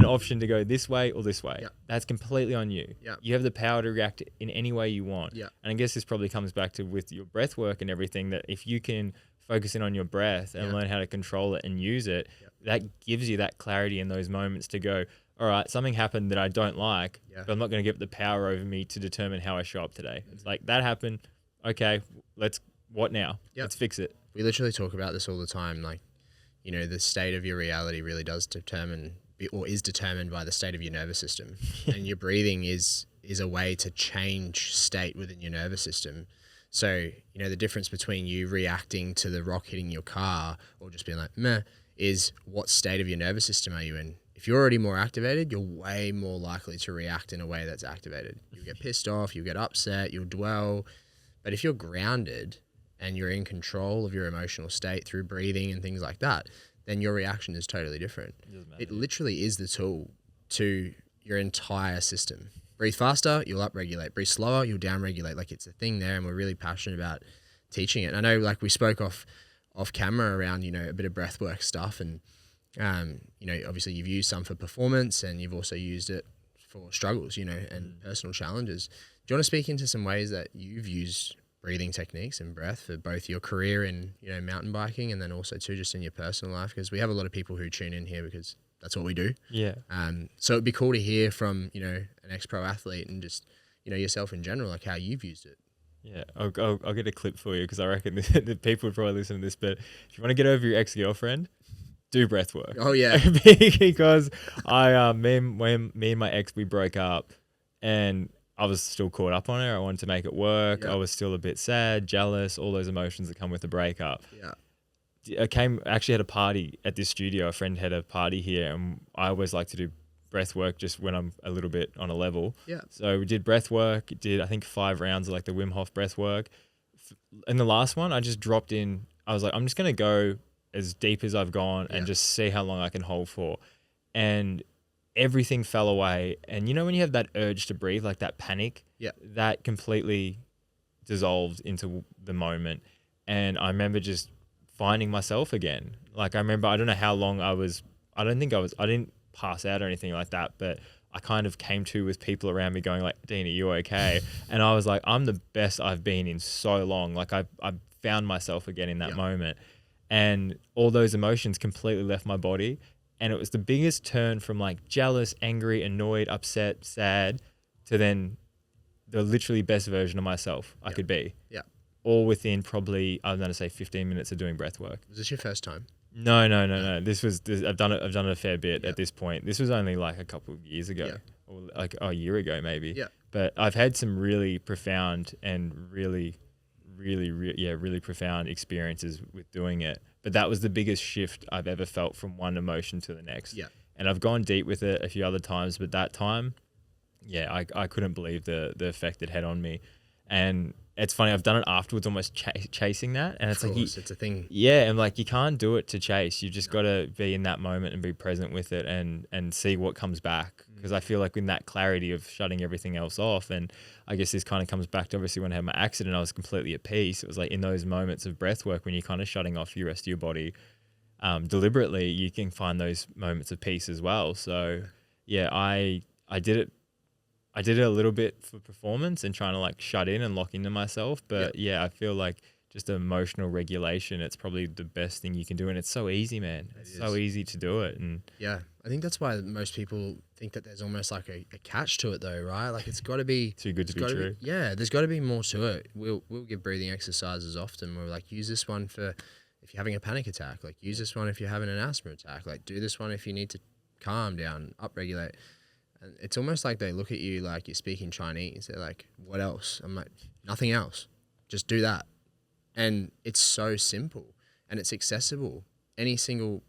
Speaker 1: option to go this way or this way.
Speaker 2: Yep.
Speaker 1: That's completely on you.
Speaker 2: Yep.
Speaker 1: You have the power to react in any way you want.
Speaker 2: Yep.
Speaker 1: And I guess this probably comes back to with your breath work and everything, that if you can focus in on your breath and learn how to control it and use it, that gives you that clarity in those moments to go, all right, something happened that I don't like, but I'm not going to give it the power over me to determine how I show up today. It's like, that happened. Okay, what now? Let's fix it.
Speaker 2: We literally talk about this all the time. Like, the state of your reality really does is determined by the state of your nervous system. And your breathing is a way to change state within your nervous system. So, the difference between you reacting to the rock hitting your car or just being like, meh, is what state of your nervous system are you in? If you're already more activated, you're way more likely to react in a way that's activated. You'll get pissed off, you'll get upset, you'll dwell. But if you're grounded and you're in control of your emotional state through breathing and things like that, then your reaction is totally different. It literally is the tool to your entire system. Breathe faster, you'll upregulate. Breathe slower, you'll downregulate. Like, it's a thing there, and we're really passionate about teaching it. And I know, like, we spoke off camera around, you know, a bit of breathwork stuff, and you know, obviously you've used some for performance, and you've also used it for struggles, you know, and personal challenges. Do you want to speak into some ways that you've used breathing techniques and breath for both your career in, you know, mountain biking, and then also too just in your personal life? Because we have a lot of people who tune in here because that's what we do.
Speaker 1: Yeah.
Speaker 2: So it'd be cool to hear from, you know, an ex-pro athlete and just, you know, yourself in general, like how you've used it.
Speaker 1: Yeah, I'll get a clip for you because I reckon the people would probably listen to this. But if you want to get over your ex-girlfriend, do breath work.
Speaker 2: Oh yeah.
Speaker 1: Because me and my ex, we broke up, and I was still caught up on her. I wanted to make it work.
Speaker 2: Yeah.
Speaker 1: I was still a bit sad, jealous, all those emotions that come with the breakup.
Speaker 2: Yeah.
Speaker 1: Actually had a party at this studio. A friend had a party here, and I always like to do breath work just when I'm a little bit on a level.
Speaker 2: Yeah.
Speaker 1: So we did breath work, did I think 5 rounds of like the Wim Hof breath work. In the last one, I just dropped in. I was like, I'm just going to go as deep as I've gone and just see how long I can hold for. And everything fell away. And you know, when you have that urge to breathe, like that panic, that completely dissolved into the moment. And I remember just finding myself again. Like, I remember, I don't know how long I didn't pass out or anything like that, but I kind of came to with people around me going like, Dean, are you okay? And I was like, I'm the best I've been in so long. Like, I found myself again in that moment. And all those emotions completely left my body. And it was the biggest turn from like jealous, angry, annoyed, upset, sad, to then the literally best version of myself I could be.
Speaker 2: Yeah.
Speaker 1: All within probably, I'm going to say 15 minutes of doing breath work.
Speaker 2: Was this your first time?
Speaker 1: No. I've done it a fair bit at this point. This was only like a couple of years ago, or like a year ago maybe.
Speaker 2: Yeah.
Speaker 1: But I've had some really profound and really profound experiences with doing it. But that was the biggest shift I've ever felt from one emotion to the next.
Speaker 2: Yeah.
Speaker 1: And I've gone deep with it a few other times, but that time, I couldn't believe the effect it had on me. And it's funny, I've done it afterwards, almost chasing that. And it's like,
Speaker 2: it's a thing.
Speaker 1: Yeah, and like, you can't do it to chase. You just got to be in that moment and be present with it and see what comes back. Because I feel like in that clarity of shutting everything else off, and I guess this kind of comes back to obviously when I had my accident, I was completely at peace. It was like in those moments of breath work when you're kind of shutting off the rest of your body deliberately, you can find those moments of peace as well. So yeah, I did it. I did it a little bit for performance and trying to like shut in and lock into myself. But I feel like just emotional regulation, it's probably the best thing you can do. And it's so easy, man. It's so easy to do it. And
Speaker 2: yeah, I think that's why most people think that there's almost like a catch to it though, right? Like, it's got to be
Speaker 1: too good to be true.
Speaker 2: There's got to be more to it. We'll give breathing exercises often. We're like, use this one for if you're having a panic attack. Like, use this one if you're having an asthma attack. Like, do this one if you need to calm down, upregulate. And it's almost like they look at you like you're speaking Chinese. They're like, what else? I'm like, nothing else. Just do that. And it's so simple and it's accessible. Any single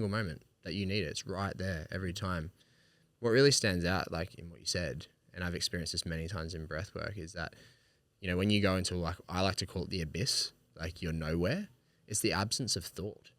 Speaker 2: moment that you need, it's right there every time. What really stands out, like in what you said, and I've experienced this many times in breath work, is that, you know, when you go into, like, I like to call it the abyss, like you're nowhere, it's the absence of thought.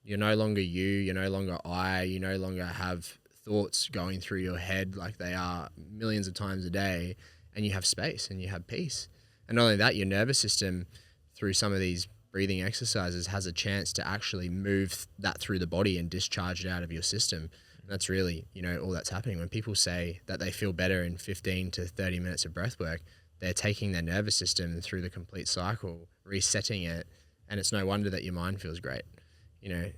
Speaker 2: You're no longer you're no longer you no longer have thoughts going through your head like they are millions of times a day, and you have space and you have peace. And not only that, your nervous system, through some of these breathing exercises, has a chance to actually move that through the body and discharge it out of your system. And that's really, you know, all that's happening. When people say that they feel better in 15 to 30 minutes of breath work, they're taking their nervous system through the complete cycle, resetting it, and it's no wonder that your mind feels great. You know,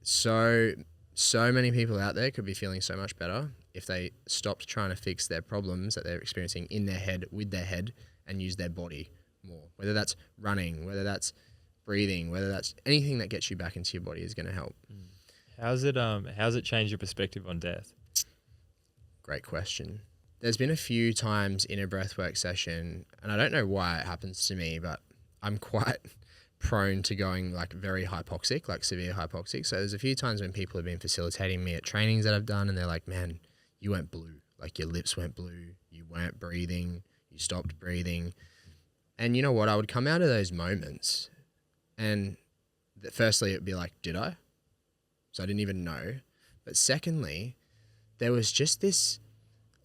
Speaker 2: so many people out there could be feeling so much better if they stopped trying to fix their problems that they're experiencing in their head, with their head, and use their body more. Whether that's running, whether that's breathing, whether that's anything that gets you back into your body is going to help.
Speaker 1: How's it changed your perspective on death?
Speaker 2: Great question. There's been a few times in a breathwork session, and I don't know why it happens to me, but I'm quite prone to going like very hypoxic, like severe hypoxic. So there's a few times when people have been facilitating me at trainings that I've done, and they're like, man, you went blue. Like, your lips went blue. You weren't breathing. You stopped breathing. And you know what? I would come out of those moments and firstly, it'd be like, did I? So I didn't even know. But secondly, there was just this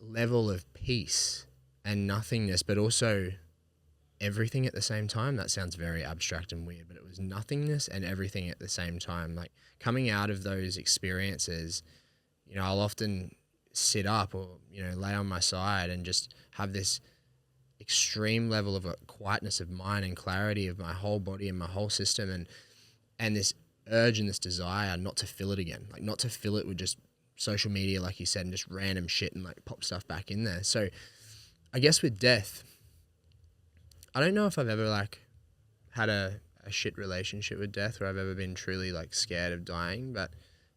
Speaker 2: level of peace and nothingness, but also everything at the same time. That sounds very abstract and weird, but it was nothingness and everything at the same time. Like coming out of those experiences, you know, I'll often sit up or, you know, lay on my side and just have this extreme level of a quietness of mind and clarity of my whole body and my whole system, and this urge and this desire not to fill it again, like not to fill it with just social media, like you said, and just random shit and like pop stuff back in there. So I guess with death, I don't know if I've ever like had a shit relationship with death where I've ever been truly like scared of dying, but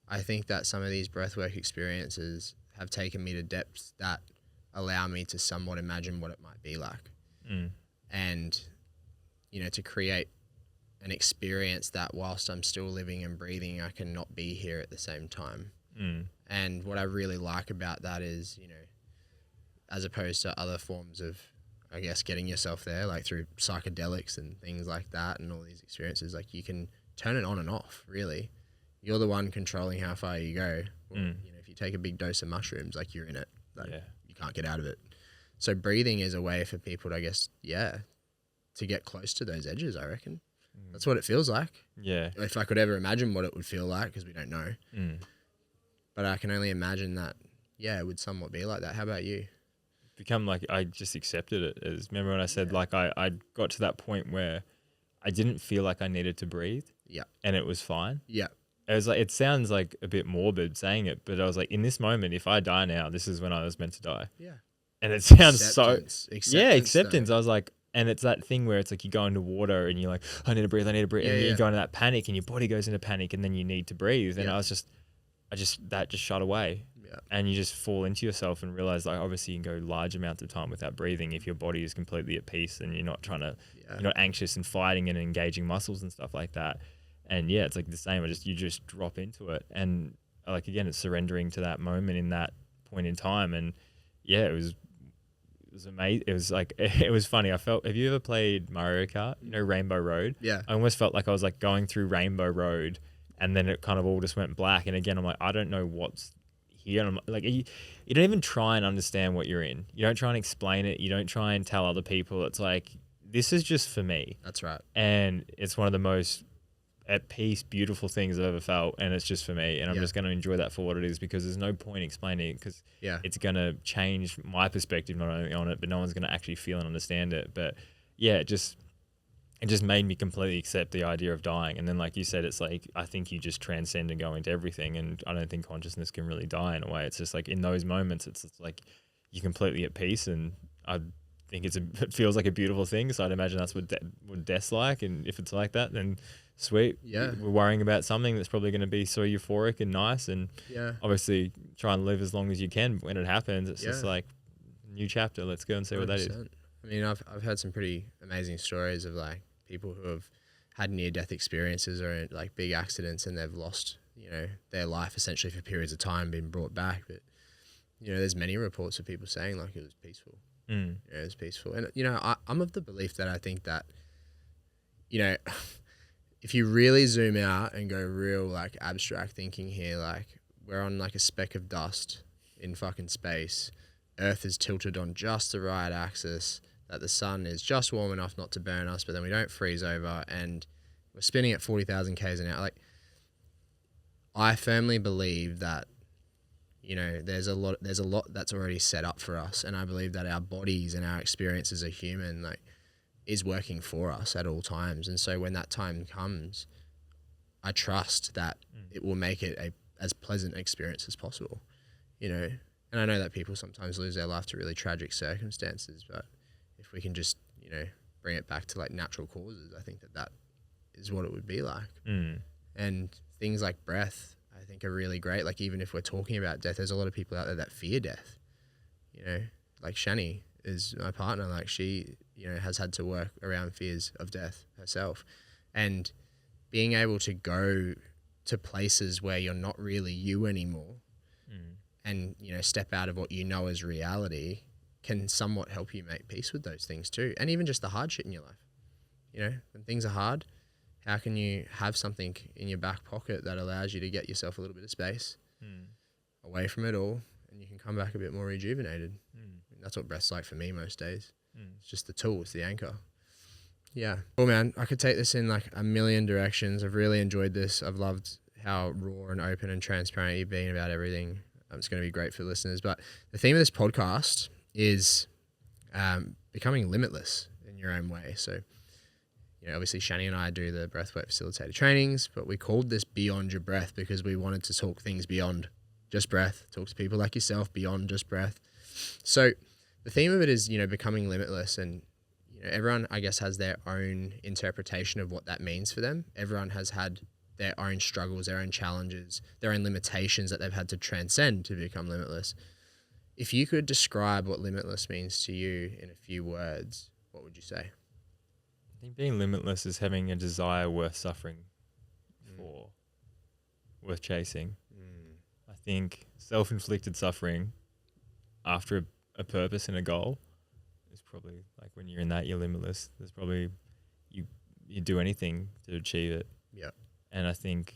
Speaker 2: I think that some of these breathwork experiences have taken me to depths that allow me to somewhat imagine what it might be like. And, you know, to create an experience that whilst I'm still living and breathing, I can not be here at the same time. And what I really like about that is, you know, as opposed to other forms of, I guess, getting yourself there, like through psychedelics and things like that and all these experiences, like you can turn it on and off, really. You're the one controlling how far you go. Or, you know, if you take a big dose of mushrooms, like you're in it. Like you can't get out of it. So breathing is a way for people to, I guess, to get close to those edges, I reckon. That's what it feels like. Yeah. If I could ever imagine what it would feel like, because we don't know. But I can only imagine that, it would somewhat be like that. How about you?
Speaker 1: Become like, I just accepted it. As remember when I said like I got to that point where I didn't feel like I needed to breathe. Yeah. And it was fine. Yeah. It was like, it sounds like a bit morbid saying it, but I was like, in this moment, if I die now, this is when I was meant to die. Yeah. And it sounds acceptance. I was like, and it's that thing where it's like you go into water and you're like, I need to breathe. And you go into that panic and your body goes into panic and then you need to breathe. And that just shut away. Yeah. And you just fall into yourself and realize, like, obviously you can go large amounts of time without breathing if your body is completely at peace and you're not trying to, you're not anxious and fighting and engaging muscles and stuff like that. And it's like the same. You just drop into it. And like, again, it's surrendering to that moment in that point in time. And it was amazing. It was like, it was funny. I felt, have you ever played Mario Kart? You know, Rainbow Road? Yeah. I almost felt like I was like going through Rainbow Road and then it kind of all just went black. And again, I'm like, I don't know what's here. And I'm like, you don't even try and understand what you're in. You don't try and explain it. You don't try and tell other people. It's like, this is just for me. That's right. And it's one of the most at peace, beautiful things I've ever felt, and it's just for me, and I'm just going to enjoy that for what it is, because there's no point explaining it, because it's going to change my perspective not only on it, but no one's going to actually feel and understand it. But it just made me completely accept the idea of dying. And then, like you said, it's like, I think you just transcend and go into everything, and I don't think consciousness can really die in a way. It's just like in those moments, it's like you're completely at peace, and I think it feels like a beautiful thing. So I'd imagine that's what death's like, and if it's like that, then sweet. Yeah, we're worrying about something that's probably going to be so euphoric and nice, and obviously try and live as long as you can. When it happens, it's just like new chapter. Let's go and see 100%. What that is.
Speaker 2: I mean, I've heard some pretty amazing stories of like people who have had near-death experiences or like big accidents, and they've lost, you know, their life essentially for periods of time, been brought back. But you know, there's many reports of people saying like it was peaceful. It was peaceful, and you know, I'm of the belief that I think that, you know, if you really zoom out and go real like abstract thinking here, like we're on like a speck of dust in fucking space. Earth is tilted on just the right axis, that the sun is just warm enough not to burn us, but then we don't freeze over, and we're spinning at 40,000 k's an hour. Like, I firmly believe that, you know, there's a lot that's already set up for us, and I believe that our bodies and our experience as a human, like, is working for us at all times. And so when that time comes, I trust that it will make it as pleasant experience as possible, you know. And I know that people sometimes lose their life to really tragic circumstances, but if we can just, you know, bring it back to like natural causes, I think that is what it would be like. And things like breath, I think, are really great. Like, even if we're talking about death, there's a lot of people out there that fear death, you know, like Shani is my partner. Like, she, you know, has had to work around fears of death herself, and being able to go to places where you're not really you anymore and, you know, step out of what you know as reality can somewhat help you make peace with those things too. And even just the hard shit in your life, you know, when things are hard, how can you have something in your back pocket that allows you to get yourself a little bit of space away from it all, and you can come back a bit more rejuvenated. That's what breath's like for me most days. It's just the tool, it's the anchor. Yeah. Cool, man. I could take this in like a million directions. I've really enjoyed this. I've loved how raw and open and transparent you've been about everything. It's going to be great for listeners. But the theme of this podcast is becoming limitless in your own way. So, you know, obviously Shani and I do the breathwork facilitated trainings, but we called this Beyond Your Breath because we wanted to talk things beyond just breath, talk to people like yourself beyond just breath. So the theme of it is, you know, becoming limitless, and you know, everyone, I guess, has their own interpretation of what that means for them. Everyone has had their own struggles, their own challenges, their own limitations that they've had to transcend to become limitless. If you could describe what limitless means to you in a few words, what would you say?
Speaker 1: I think being limitless is having a desire worth suffering for, worth chasing. I think self-inflicted suffering after a purpose and a goal is probably like when you're in that, you're limitless. There's probably you do anything to achieve it.
Speaker 2: Yeah.
Speaker 1: And I think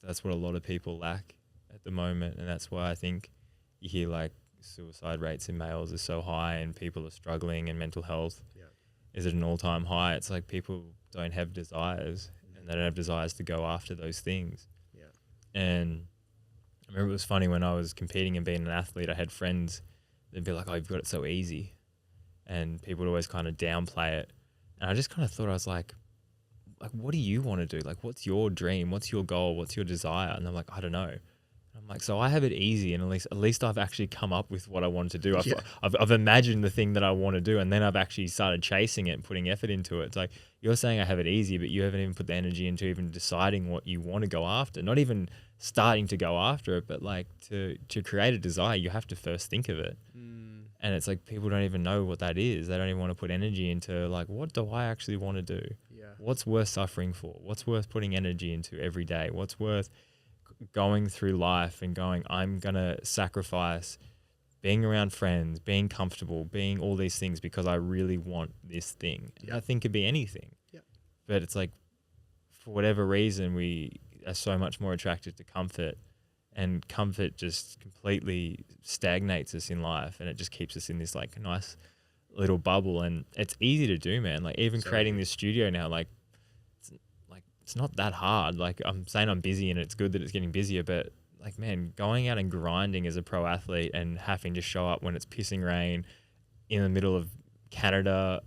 Speaker 1: that's what a lot of people lack at the moment, and that's why I think you hear like suicide rates in males are so high and people are struggling, and mental health is at an all-time high. It's like people don't have desires, and they don't have desires to go after those things.
Speaker 2: Yeah.
Speaker 1: And I remember it was funny when I was competing and being an athlete, I had friends that'd be like, oh, you've got it so easy. And people would always kind of downplay it. And I just kind of thought, I was like, what do you want to do? Like, what's your dream? What's your goal? What's your desire? And I'm like, I don't know. I'm like, so I have it easy, and at least I've actually come up with what I want to do. I've imagined the thing that I want to do, and then I've actually started chasing it and putting effort into it. It's like, you're saying I have it easy, but you haven't even put the energy into even deciding what you want to go after. Not even starting to go after it, but like to create a desire, you have to first think of it. And it's like people don't even know what that is. They don't even want to put energy into like, what do I actually want to do?
Speaker 2: Yeah.
Speaker 1: What's worth suffering for? What's worth putting energy into every day? What's worth going through life and going, I'm going to sacrifice being around friends, being comfortable, being all these things because I really want this thing. And that thing could be anything.
Speaker 2: Yeah.
Speaker 1: But it's like, for whatever reason, we are so much more attracted to comfort, and comfort just completely stagnates us in life, and it just keeps us in this like nice little bubble. And it's easy to do, man. Like even creating this studio now, like it's not that hard. Like I'm saying I'm busy, and it's good that it's getting busier, but like, man, going out and grinding as a pro athlete and having to show up when it's pissing rain in the middle of Canada,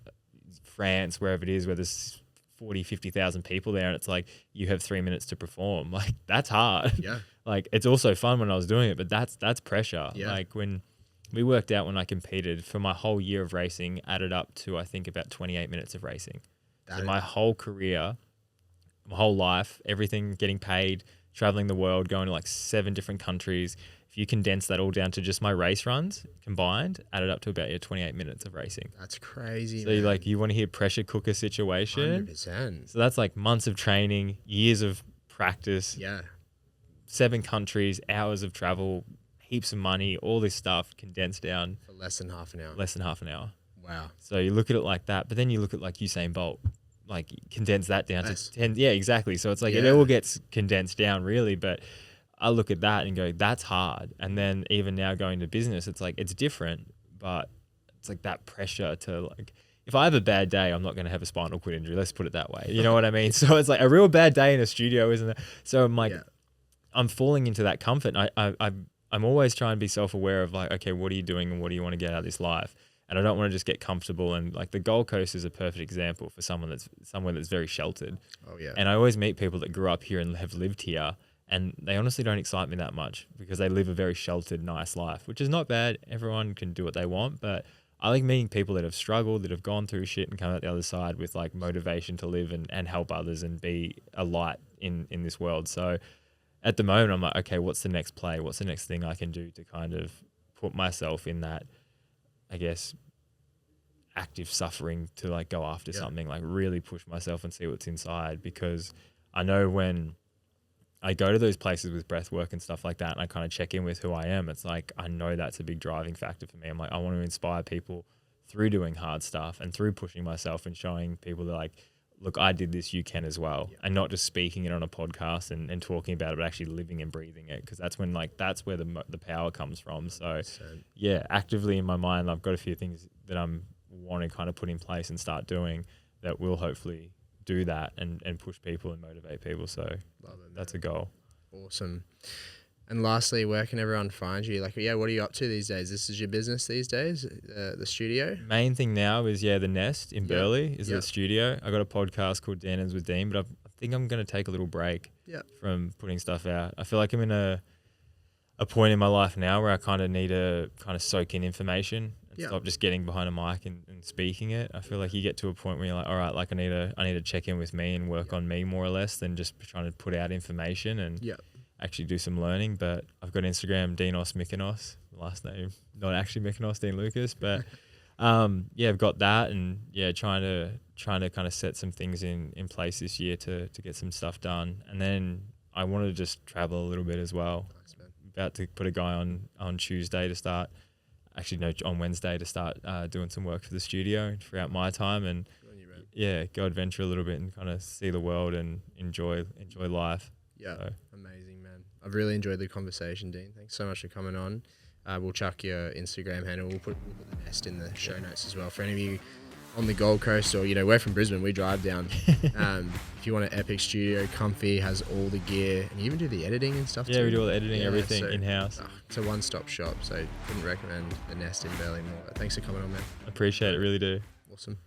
Speaker 1: France, wherever it is, where there's 40, 50,000 people there, and it's like you have 3 minutes to perform. Like that's hard.
Speaker 2: Yeah.
Speaker 1: Like it's also fun when I was doing it, but that's pressure.
Speaker 2: Yeah.
Speaker 1: Like when we worked out, when I competed for my whole year of racing, added up to I think about 28 minutes of racing. So my whole career, my whole life, everything, getting paid, traveling the world, going to like 7 different countries. If you condense that all down to just my race runs combined, added up to about 28 minutes of racing.
Speaker 2: That's crazy.
Speaker 1: So
Speaker 2: man.
Speaker 1: you want to hear pressure cooker situation?
Speaker 2: 100%.
Speaker 1: So that's like months of training, years of practice.
Speaker 2: Yeah.
Speaker 1: 7 countries, hours of travel, heaps of money, all this stuff condensed down.
Speaker 2: For less than half an hour.
Speaker 1: Less than half an hour.
Speaker 2: Wow.
Speaker 1: So you look at it like that, but then you look at like Usain Bolt, like condense that down to 10. Yeah, exactly. So it's like it all gets condensed down really, but I look at that and go, that's hard. And then even now going to business, it's like, it's different, but it's like that pressure to like, if I have a bad day, I'm not going to have a spinal cord injury. Let's put it that way. You know what I mean? So it's like a real bad day in a studio, isn't it? So I'm like, I'm falling into that comfort. And I'm always trying to be self-aware of like, okay, what are you doing and what do you want to get out of this life? And I don't want to just get comfortable. And like the Gold Coast is a perfect example for someone that's somewhere that's very sheltered.
Speaker 2: Oh yeah.
Speaker 1: And I always meet people that grew up here and have lived here, and they honestly don't excite me that much because they live a very sheltered, nice life, which is not bad. Everyone can do what they want, but I like meeting people that have struggled, that have gone through shit and come out the other side with like motivation to live and help others and be a light in this world. So at the moment, I'm like, okay, what's the next play? What's the next thing I can do to kind of put myself in that, I guess, active suffering to like go after something, like really push myself and see what's inside. Because I know when I go to those places with breath work and stuff like that, and I kind of check in with who I am, it's like, I know that's a big driving factor for me. I'm like, I want to inspire people through doing hard stuff and through pushing myself and showing people that like look, I did this, you can as well. And not just speaking it on a podcast and talking about it, but actually living and breathing it. Because that's when, like, that's where the power comes from. So, yeah, actively in my mind, I've got a few things that I'm want to kind of put in place and start doing that will hopefully do that and push people and motivate people. So that's a goal.
Speaker 2: Awesome. And lastly, where can everyone find you? Like, yeah, what are you up to these days? This is your business these days, the studio?
Speaker 1: Main thing now is, the Nest in Burleigh is the studio. I got a podcast called Dan Ends with Dean, but I think I'm going to take a little break from putting stuff out. I feel like I'm in a point in my life now where I kind of need to kind of soak in information and stop just getting behind a mic and speaking it. I feel like you get to a point where you're like, all right, like I need to check in with me and work on me more or less than just trying to put out information and actually do some learning. But I've got Instagram, Dinos Mykonos, last name, not actually Mykonos, Dean Lucas, but I've got that, and trying to kind of set some things in place this year to get some stuff done. And then I wanted to just travel a little bit as well. Nice, man. About to put a guy on Tuesday to start, actually no, on Wednesday to start doing some work for the studio throughout my time, and go adventure a little bit and kind of see the world and enjoy life.
Speaker 2: Amazing, man. I've really enjoyed the conversation, Dean. Thanks so much for coming on. We'll chuck your Instagram handle. We'll put the Nest in the show notes as well. For any of you on the Gold Coast, or, we're from Brisbane, we drive down. If you want an epic studio, comfy, has all the gear, and you even do the editing and stuff too.
Speaker 1: Yeah, we do all the editing, everything in-house.
Speaker 2: It's a one-stop shop, so couldn't recommend the Nest in Burleigh more. Thanks for coming on, man.
Speaker 1: Appreciate it, really do.
Speaker 2: Awesome.